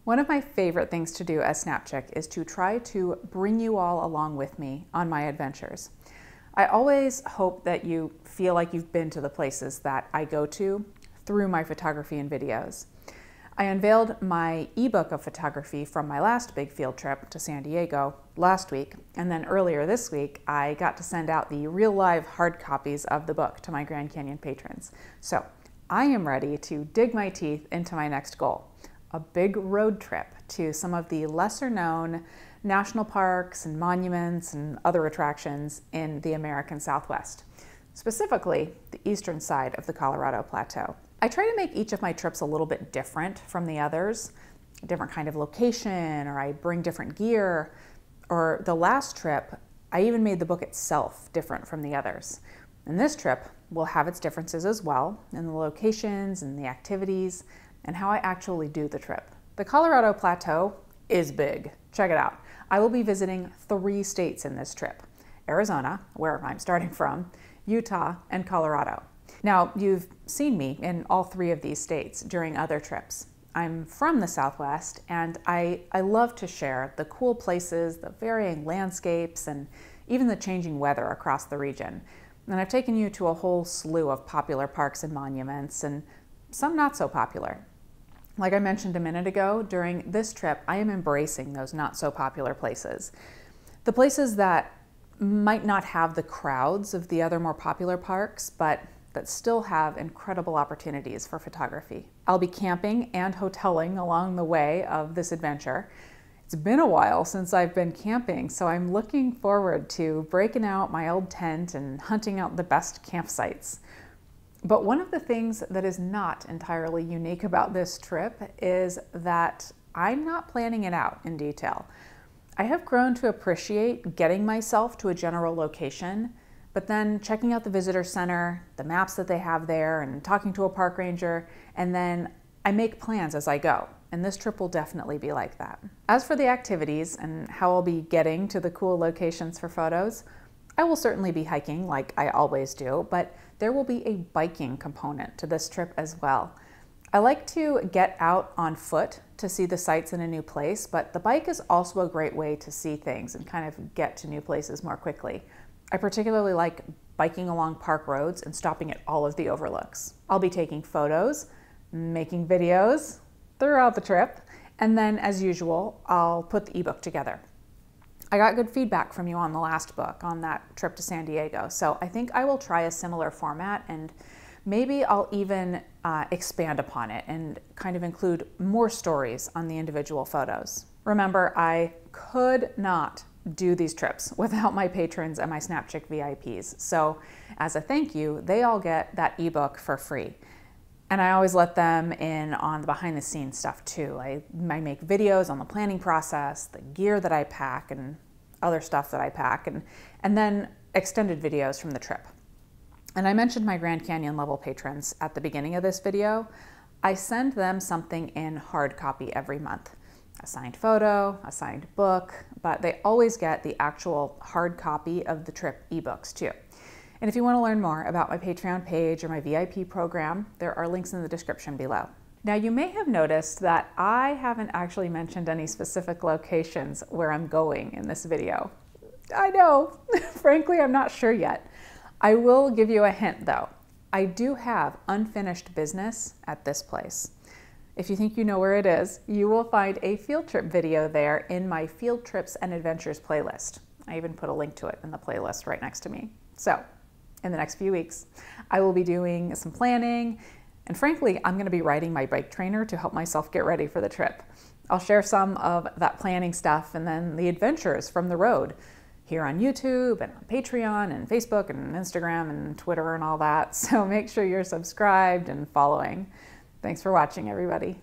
One of my favorite things to do as Snapchick is to try to bring you all along with me on my adventures. I always hope that you feel like you've been to the places that I go to through my photography and videos. I unveiled my ebook of photography from my last big field trip to San Diego last week, and then earlier this week I got to send out the real live hard copies of the book to my Grand Canyon patrons. So I am ready to dig my teeth into my next goal, a big road trip to some of the lesser known national parks and monuments and other attractions in the American Southwest, specifically the eastern side of the Colorado Plateau. I try to make each of my trips a little bit different from the others, a different kind of location, or I bring different gear, or the last trip, I even made the book itself different from the others. And this trip will have its differences as well, in the locations and the activities, and how I actually do the trip. The Colorado Plateau is big. Check it out. I will be visiting 3 states in this trip: Arizona, where I'm starting from, Utah, and Colorado. Now, you've seen me in all 3 of these states during other trips. I'm from the Southwest, and I love to share the cool places, the varying landscapes, and even the changing weather across the region. And I've taken you to a whole slew of popular parks and monuments, and some not so popular. Like I mentioned a minute ago, during this trip, I am embracing those not so popular places. The places that might not have the crowds of the other more popular parks, but that still have incredible opportunities for photography. I'll be camping and hoteling along the way of this adventure. It's been a while since I've been camping, so I'm looking forward to breaking out my old tent and hunting out the best campsites. But one of the things that is not entirely unique about this trip is that I'm not planning it out in detail. I have grown to appreciate getting myself to a general location, but then checking out the visitor center, the maps that they have there, and talking to a park ranger, and then I make plans as I go. And this trip will definitely be like that. As for the activities and how I'll be getting to the cool locations for photos, I will certainly be hiking like I always do, but there will be a biking component to this trip as well. I like to get out on foot to see the sights in a new place, but the bike is also a great way to see things and kind of get to new places more quickly. I particularly like biking along park roads and stopping at all of the overlooks. I'll be taking photos, making videos throughout the trip, and then as usual, I'll put the ebook together. I got good feedback from you on the last book, on that trip to San Diego, so I think I will try a similar format, and maybe I'll even expand upon it and kind of include more stories on the individual photos. Remember, I could not do these trips without my patrons and my Snapchick VIPs. So as a thank you, they all get that ebook for free. And I always let them in on the behind the scenes stuff too. I make videos on the planning process, the gear that I pack and other stuff that I pack, and then extended videos from the trip. And I mentioned my Grand Canyon level patrons at the beginning of this video. I send them something in hard copy every month. A signed photo, a signed book, but they always get the actual hard copy of the trip ebooks too. And if you want to learn more about my Patreon page or my VIP program, there are links in the description below. Now, you may have noticed that I haven't actually mentioned any specific locations where I'm going in this video. I know, frankly, I'm not sure yet. I will give you a hint though. I do have unfinished business at this place. If you think you know where it is, you will find a field trip video there in my Field Trips and Adventures playlist. I even put a link to it in the playlist right next to me. So, in the next few weeks, I will be doing some planning, and frankly, I'm going to be riding my bike trainer to help myself get ready for the trip. I'll share some of that planning stuff and then the adventures from the road here on YouTube and on Patreon and Facebook and Instagram and Twitter and all that. So make sure you're subscribed and following. Thanks for watching, everybody.